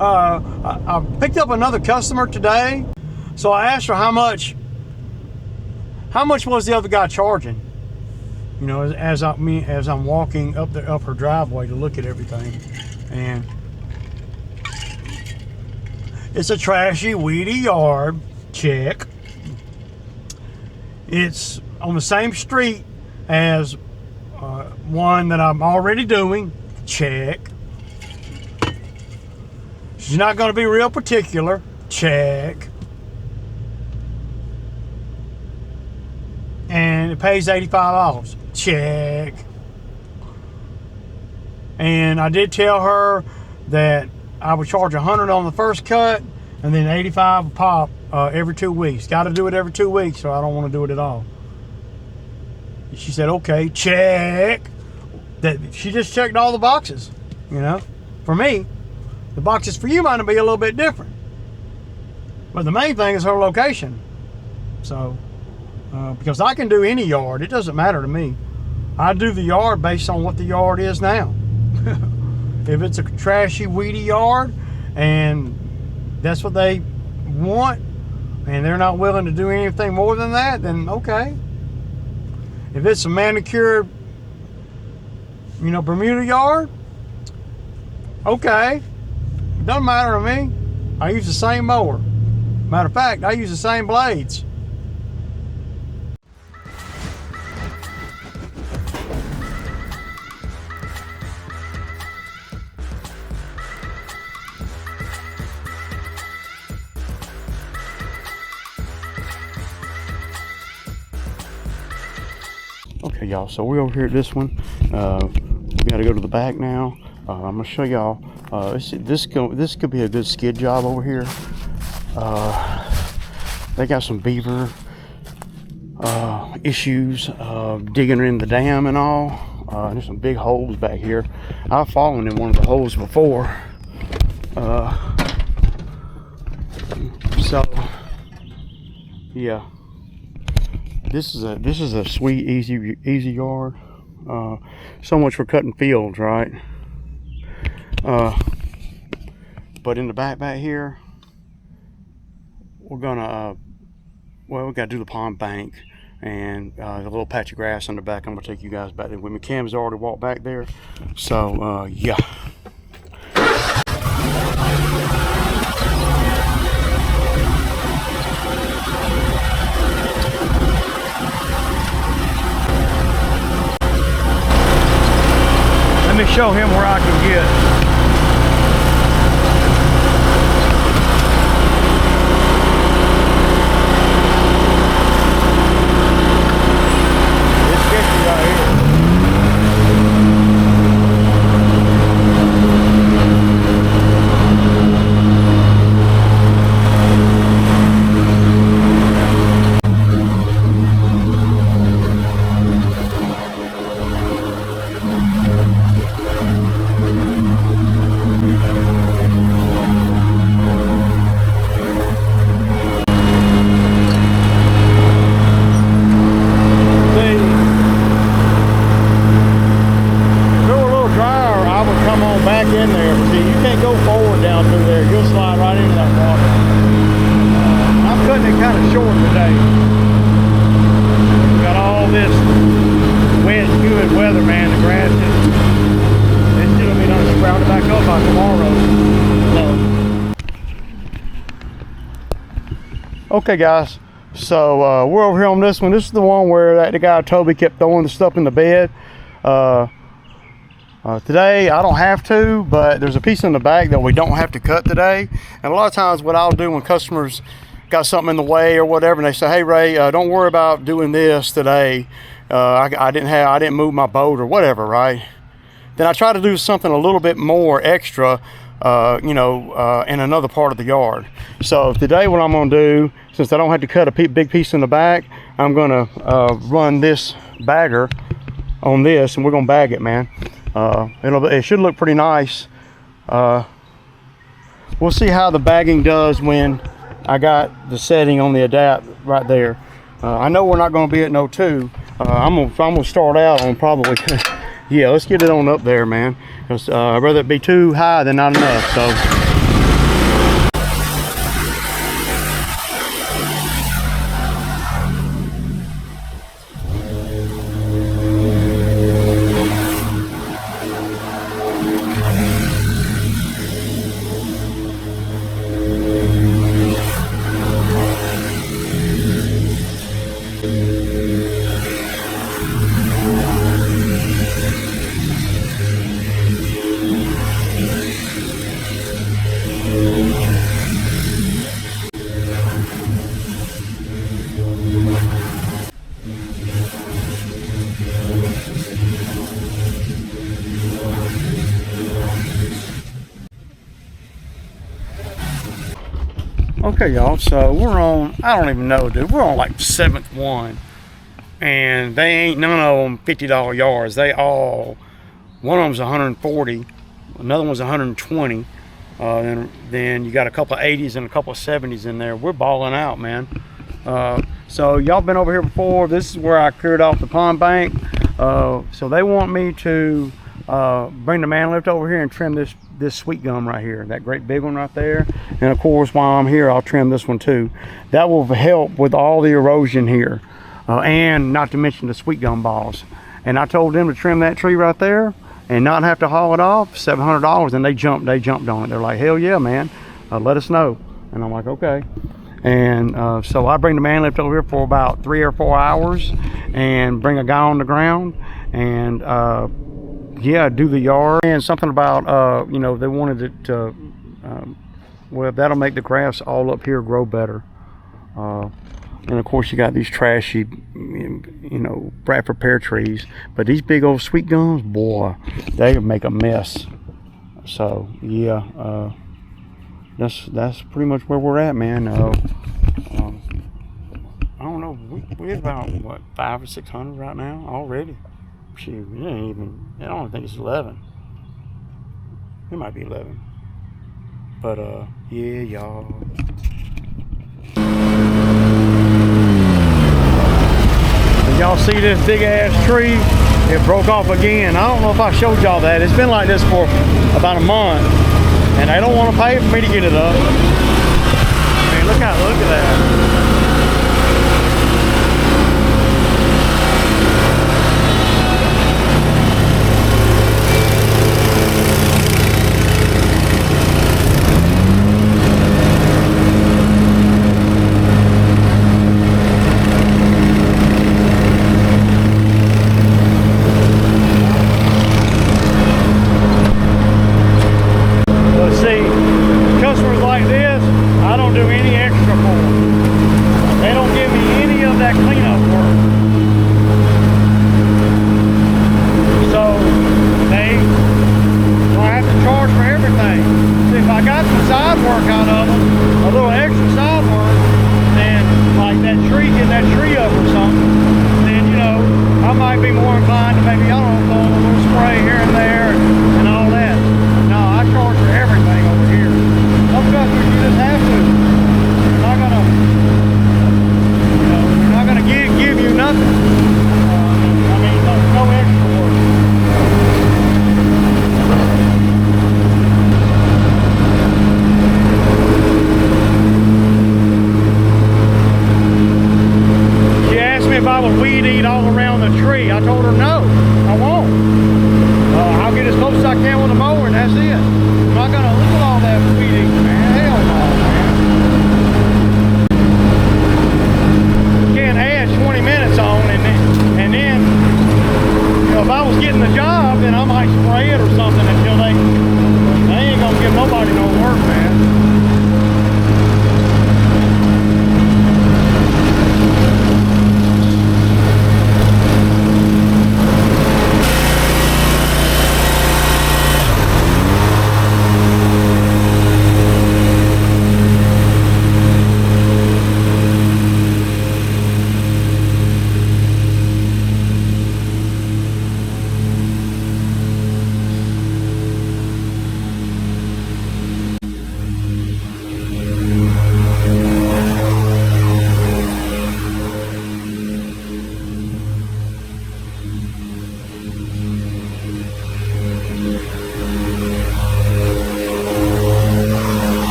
I picked up another customer today, so I asked her how much was the other guy charging. You know, as I'm walking up her driveway to look at everything, and it's a trashy, weedy yard. Check. It's on the same street as one that I'm already doing. Check. She's not going to be real particular. Check. And it pays $85. Check. And I did tell her that I would charge $100 on the first cut and then $85 a pop every 2 weeks. Got to do it every 2 weeks, so I don't want to do it at all. She said, okay, check. That she just checked all the boxes, you know. For me, the boxes for you might be a little bit different. But the main thing is her location. So, because I can do any yard, it doesn't matter to me. I do the yard based on what the yard is now. If it's a trashy, weedy yard and that's what they want and they're not willing to do anything more than that, then okay. If it's a manicured, you know, Bermuda yard, okay. It doesn't matter to me. I use the same mower. Matter of fact, I use the same blades. Okay, y'all, so we're over here at this one. We got to go to the back now. I'm gonna show y'all. This could be a good skid job over here. They got some beaver issues digging in the dam and all. There's some big holes back here. I've fallen in one of the holes before. So yeah. This is a sweet, easy yard. So much for cutting fields, right? But in the back here, we're gonna we gotta do the pond bank and a little patch of grass in the back. I'm gonna take you guys back there with me. Cam's already walked back there, so yeah. Let me show him where I can get. It's sketchy right here. In there, see, you can't go forward down through there. You'll slide right into that water. I'm cutting it kind of short today. We got all this wet, good weather, man. The grass it's still be done sprouted back up by tomorrow. Okay, guys. So we're over here on this one. This is the one where the guy Toby kept throwing the stuff in the bed. Today I don't have to, but there's a piece in the back that we don't have to cut today. And a lot of times what I'll do when customers got something in the way or whatever, and they say, hey Ray, don't worry about doing this today. I didn't move my boat or whatever, right? Then I try to do something a little bit more extra, in another part of the yard. So today what I'm gonna do, since I don't have to cut a big piece in the back, I'm gonna run this bagger on this and we're gonna bag it, man. It should look pretty nice. We'll see how the bagging does when I got the setting on the adapt right there. I know we're not going to be at no 2. I'm gonna start out on probably yeah, let's get it on up there, man. I'd rather it be too high than not enough. So Okay, y'all, so we're on, I don't even know, dude, we're on like 7th one, and they ain't none of them $50 yards. They all, one of them's 140, another one's 120, then you got a couple of 80s and a couple of 70s in there. We're balling out, man. So y'all been over here before. This is where I cleared off the pond bank. So they want me to bring the man lift over here and trim this sweet gum right here, that great big one right there. And of course, while I'm here, I'll trim this one too. That will help with all the erosion here, and not to mention the sweet gum balls. And I told them to trim that tree right there and not have to haul it off, $700. And they jumped on it. They're like, hell yeah, man, let us know. And I'm like, okay. And so I bring the man lift over here for about 3 or 4 hours and bring a guy on the ground and yeah, do the yard. And something about you know, they wanted it to well, that'll make the grass all up here grow better. And of course you got these trashy, you know, Bradford pear trees, but these big old sweet gums, boy, they make a mess. So yeah, that's pretty much where we're at, man. I don't know, we're about what, 500 or 600 right now already. Shoot, it ain't even, I don't think it's 11. It might be 11. But yeah, y'all. Y'all see this big ass tree? It broke off again. I don't know if I showed y'all that. It's been like this for about a month, and they don't want to pay for me to get it up. I mean, look at that. Customers like this, I don't do any extra for them.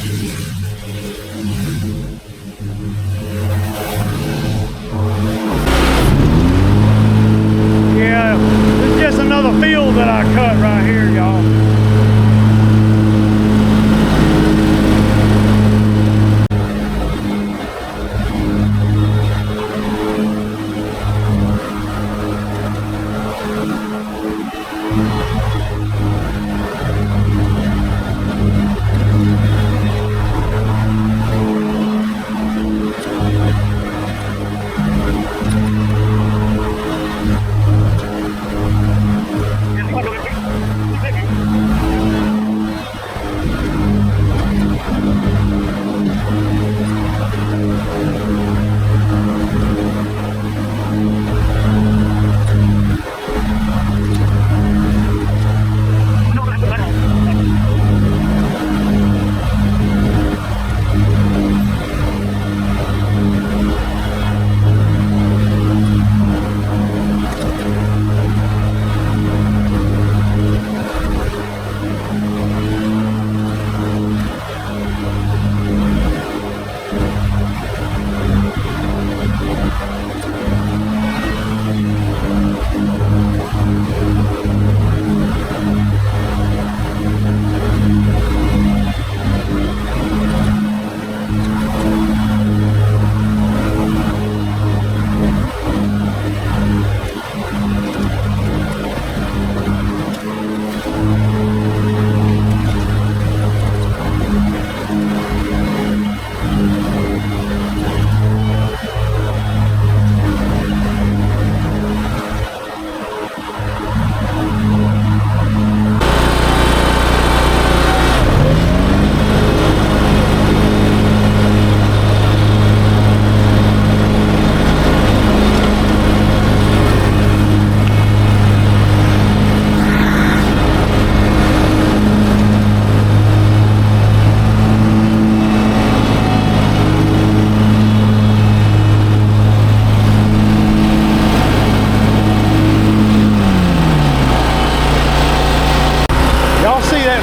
Yeah, it's just another field that I cut right here, y'all.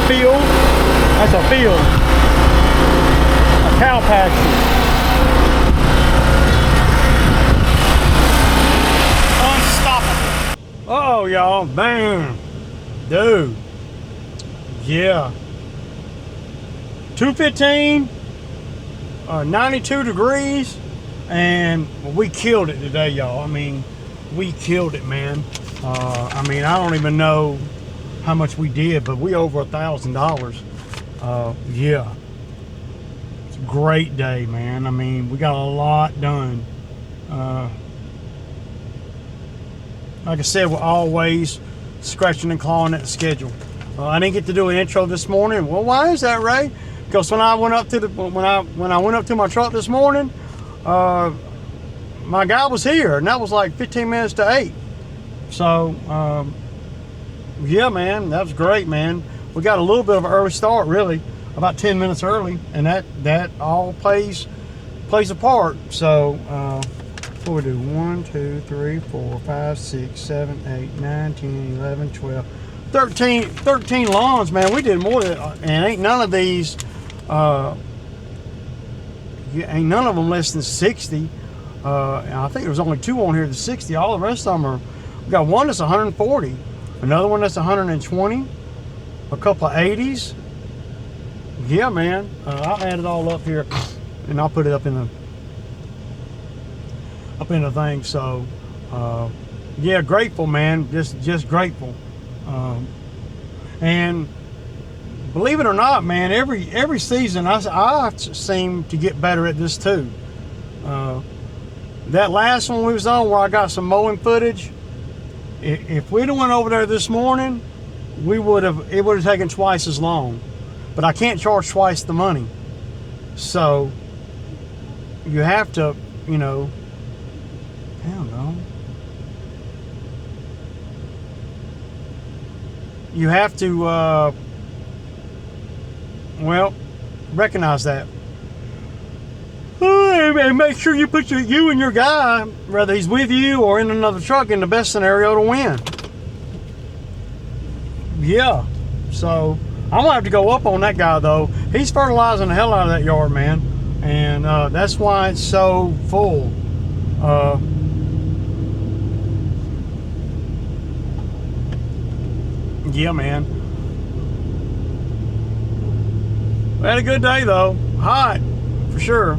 Field. That's a field. A cow pasture. Unstoppable. Uh oh, y'all. Bam. Dude. Yeah. 215. 92 degrees. And we killed it today, y'all. I mean, we killed it, man. I mean, I don't even know how much we did, but we over $1,000. Yeah, it's a great day, man. I mean, we got a lot done. Like I said, we're always scratching and clawing at the schedule. I didn't get to do an intro this morning. Well, why is that, Ray? Because when I went up to when I went up to my truck this morning, my guy was here, and that was like 15 minutes to 8. So yeah, man, that was great, man. We got a little bit of an early start, really, about 10 minutes early, and that all plays a part. So what we do? 1, 2, 3, 4, 5, 6, 7, 8, 9, 10, 11, 12, 13 lawns, man. We did more than, and ain't none of these ain't none of them less than 60. I think there was only 2 on here that's 60. All the rest of them are, we got one that's 140. Another one that's 120, a couple of 80s. Yeah, man. I'll add it all up here, and I'll put it up in the thing. So, yeah, grateful, man. Just grateful. And believe it or not, man, every season I seem to get better at this too. That last one we was on, where I got some mowing footage. If we'd have went over there this morning, it would have taken twice as long. But I can't charge twice the money. So you have to, you know, I don't know. You have to, well, recognize that. And make sure you put you and your guy, whether he's with you or in another truck, in the best scenario to win. Yeah. So I'm gonna have to go up on that guy though. he's fertilizing the hell out of that yard, man, and that's why it's so full. Yeah, man. We had a good day though. Hot, for sure.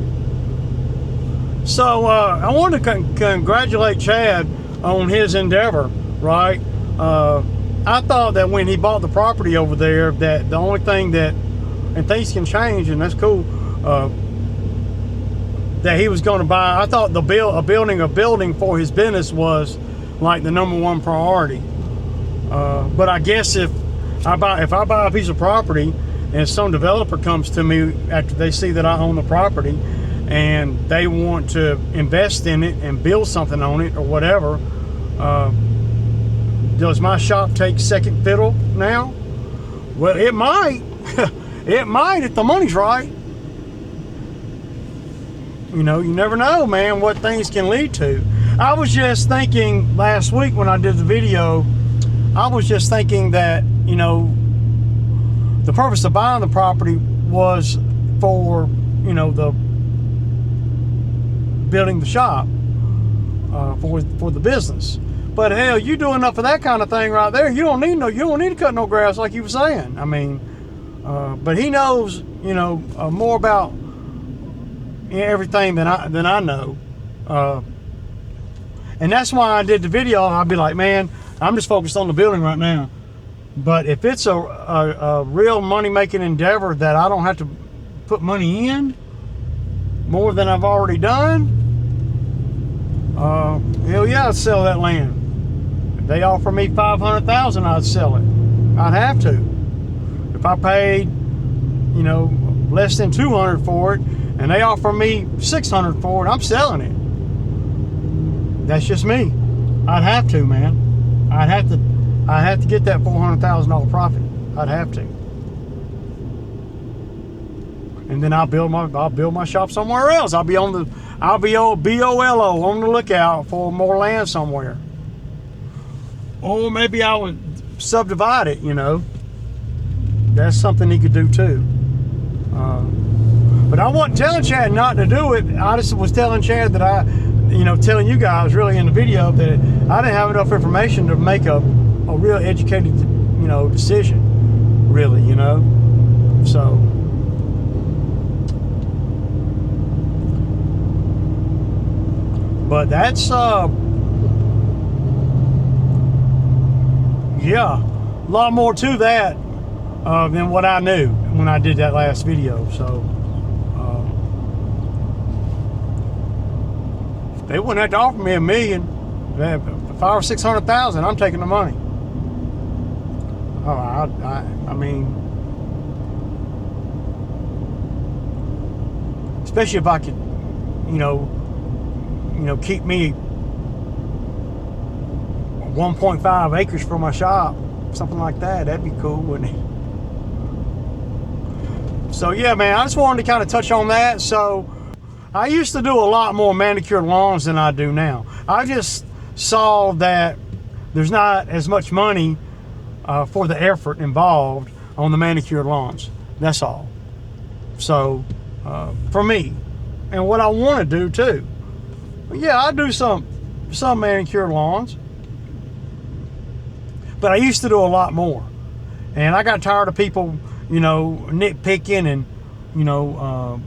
So I wanted to congratulate Chad on his endeavor, right? I thought that when he bought the property over there, that the only thing that, and things can change, and that's cool, that he was going to buy, I thought building a building for his business was like the #1 priority. But I guess if I buy a piece of property and some developer comes to me after they see that I own the property and they want to invest in it and build something on it or whatever, does my shop take second fiddle now? Well, it might. It might if the money's right. You know, you never know, man, what things can lead to. I was just thinking last week when I did the video, I was just thinking that, you know, the purpose of buying the property was for, you know, the building the shop, for the business. But hell, you do enough of that kind of thing right there. You don't need to cut no grass, like you were saying. I mean, but he knows, you know, more about everything than I know, and that's why I did the video. I'd be like, man, I'm just focused on the building right now. But if it's a real money-making endeavor that I don't have to put money in more than I've already done, hell yeah, I'd sell that land. If they offer me $500,000, I'd sell it. I'd have to. If I paid, you know, less than $200 for it, and they offer me $600 for it, I'm selling it. That's just me. I'd have to, man. I'd have to get that $400,000 profit. I'd have to. And then I'll build my shop somewhere else. I'll be BOLO on the lookout for more land somewhere. Or maybe I would subdivide it, you know. That's something he could do too. But I wasn't telling Chad not to do it. I just was telling Chad that telling you guys really in the video that I didn't have enough information to make a real educated, you know, decision, really, you know. So, but that's yeah, a lot more to that than what I knew when I did that last video. So they wouldn't have to offer me $1 million, $500,000 or $600,000. I'm taking the money. Oh, I mean, especially if I could, you know, keep me 1.5 acres for my shop, something like that. That'd be cool, wouldn't it? So yeah, man, I just wanted to kind of touch on that. So I used to do a lot more manicured lawns than I do now. I just saw that there's not as much money for the effort involved on the manicured lawns. That's all. So for me, and what I want to do too. Yeah, I do some manicured lawns, but I used to do a lot more. And I got tired of people, you know, nitpicking and, you know,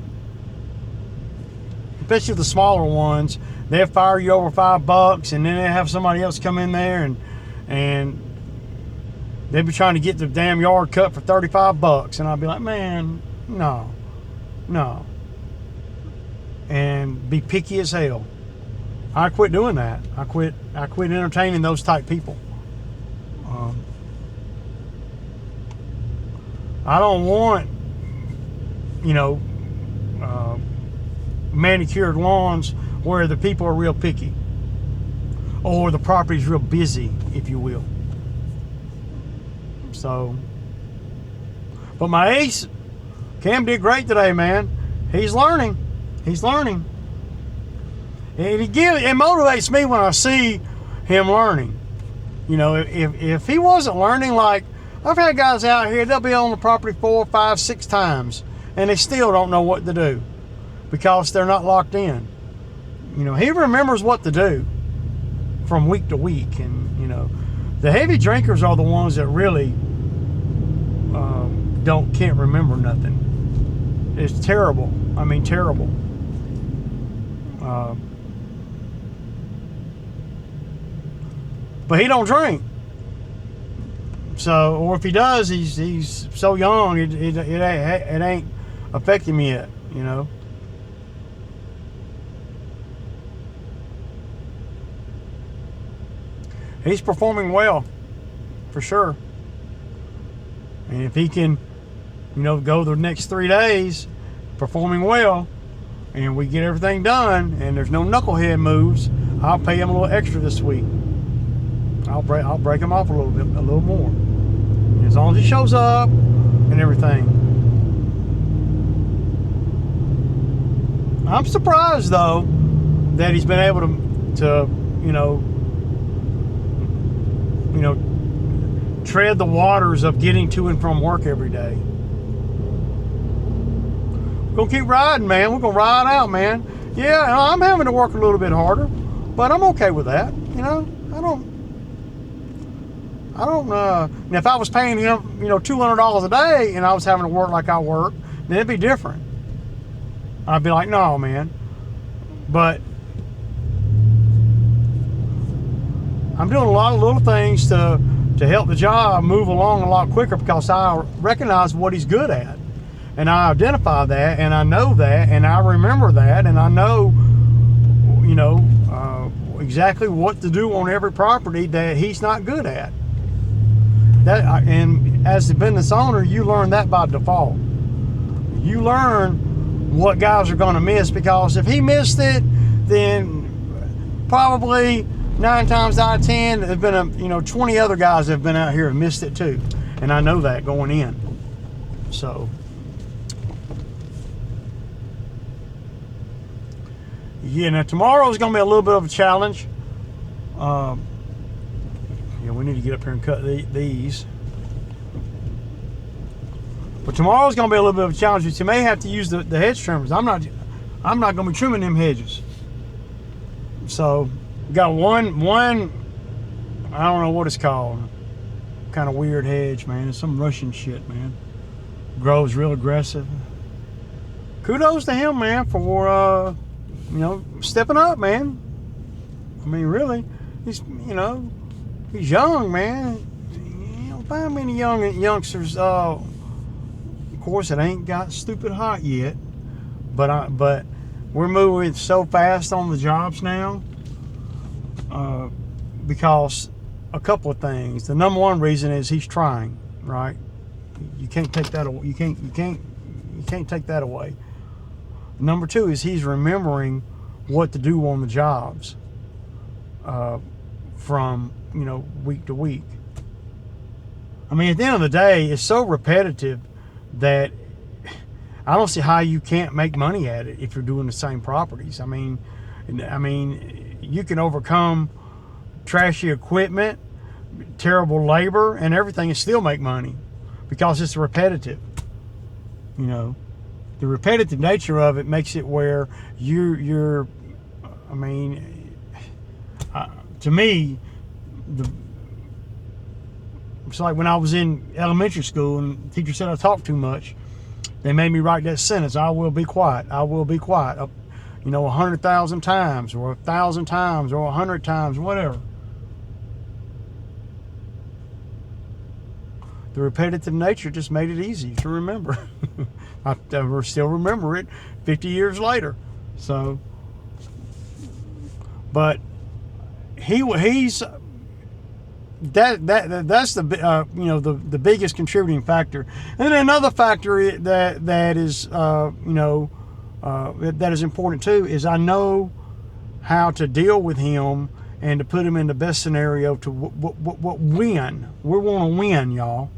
especially the smaller ones, they'll fire you over $5, and then they have somebody else come in there and they'll be trying to get the damn yard cut for $35, and I'll be like, man, no, and be picky as hell. I quit doing that. I quit entertaining those type people. I don't want, you know, manicured lawns where the people are real picky or the property's real busy, if you will. So, but my ace, Cam, did great today, man. He's learning. And it motivates me when I see him learning. You know, if he wasn't learning, like I've had guys out here, they'll be on the property 4, 5, 6 times, and they still don't know what to do because they're not locked in. You know, he remembers what to do from week to week, and you know, the heavy drinkers are the ones that really can't remember nothing. It's terrible. I mean, terrible. But he don't drink. So, or if he does, he's so young, it ain't affecting him yet, you know. He's performing well, for sure. And if he can, you know, go the next 3 days performing well, and we get everything done, and there's no knucklehead moves, I'll pay him a little extra this week. I'll break him off a little more. As long as he shows up and everything. I'm surprised though that he's been able to you know, tread the waters of getting to and from work every day. We're gonna keep riding, man. We're gonna ride out, man. Yeah, I'm having to work a little bit harder, but I'm okay with that. You know, I don't. And if I was paying him, you know, $200 a day, and I was having to work like I work, then it'd be different. I'd be like, no, man. But I'm doing a lot of little things to help the job move along a lot quicker because I recognize what he's good at. And I identify that, and I know that, and I remember that, and I know, you know, exactly what to do on every property that he's not good at. And as the business owner, you learn that by default. You learn what guys are going to miss, because if he missed it, then probably 9 times out of 10, there's been 20 other guys that have been out here and missed it too, and I know that going in. So yeah, now tomorrow is going to be a little bit of a challenge. Yeah, we need to get up here and cut these. But tomorrow's going to be a little bit of a challenge. You may have to use the hedge trimmers. I'm not going to be trimming them hedges. So, got one. I don't know what it's called. Kind of weird hedge, man. It's some Russian shit, man. Grows real aggressive. Kudos to him, man, for stepping up, man. I mean, really, he's young, man. You don't find many youngsters. Of course, it ain't got stupid hot yet, but we're moving so fast on the jobs now because a couple of things. The number one reason is he's trying, right? You can't take that away. You can't take that away. Number two is he's remembering what to do on the jobs from week to week. I mean, at the end of the day, it's so repetitive that I don't see how you can't make money at it if you're doing the same properties. I mean, you can overcome trashy equipment, terrible labor, and everything, and still make money because it's repetitive. The repetitive nature of it makes it where to me, it's like when I was in elementary school and the teacher said I talked too much. They made me write that sentence, I will be quiet, I will be quiet, 100,000 times or 1,000 times or 100 times, whatever. The repetitive nature just made it easy to remember. I still remember it 50 years later. So, but he's that's the biggest contributing factor. And then another factor that is that is important too is I know how to deal with him and to put him in the best scenario to win. We want to win, y'all.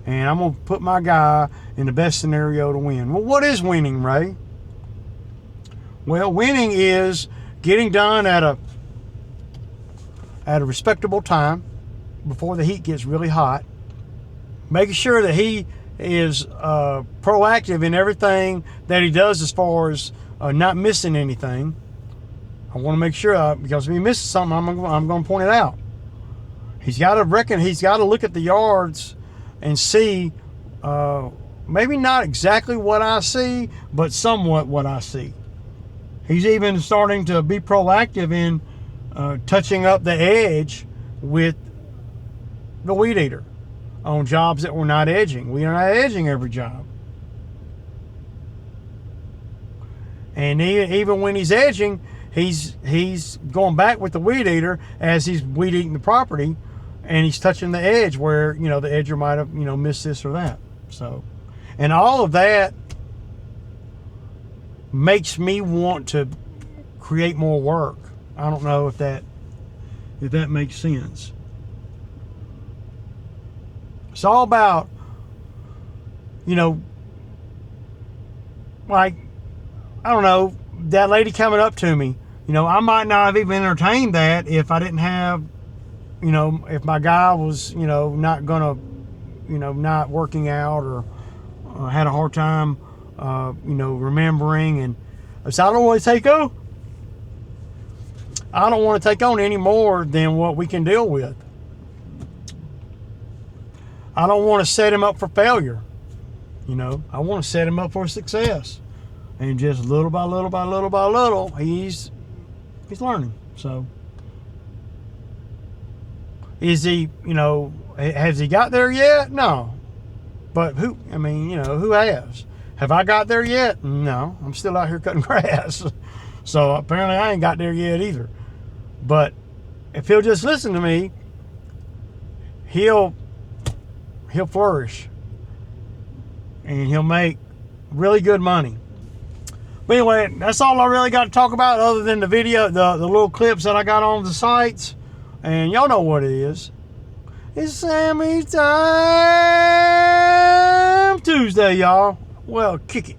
And I'm going to put my guy in the best scenario to win. Well, what is winning, Ray? Well, winning is getting done at a respectable time before the heat gets really hot. Making sure that he is proactive in everything that he does as far as not missing anything. I want to make sure, because if he misses something, I'm going to point it out. He's got to look at the yards and see, maybe not exactly what I see, but somewhat what I see. He's even starting to be proactive in touching up the edge with the weed eater on jobs that we're not edging. We are not edging every job. And even when he's edging, he's going back with the weed eater as he's weed eating the property, and he's touching the edge where, the edger might have, missed this or that. So, and all of that makes me want to create more work. I don't know if that makes sense. It's all about, like, I don't know, that lady coming up to me. I might not have even entertained that if I didn't have, if my guy was, not gonna, not working out, or had a hard time, remembering. And so I don't want to take on. I don't want to take on any more than what we can deal with. I don't want to set him up for failure. I want to set him up for success. And just little by little by little by little, he's learning. So, is he, has he got there yet? No. But who has? Have I got there yet? No. I'm still out here cutting grass. So apparently I ain't got there yet either. But if he'll just listen to me, he'll flourish. And he'll make really good money. But anyway, that's all I really got to talk about, other than the video, the little clips that I got on the sites. And y'all know what it is. It's Sammy Time Tuesday, y'all. Well, kick it.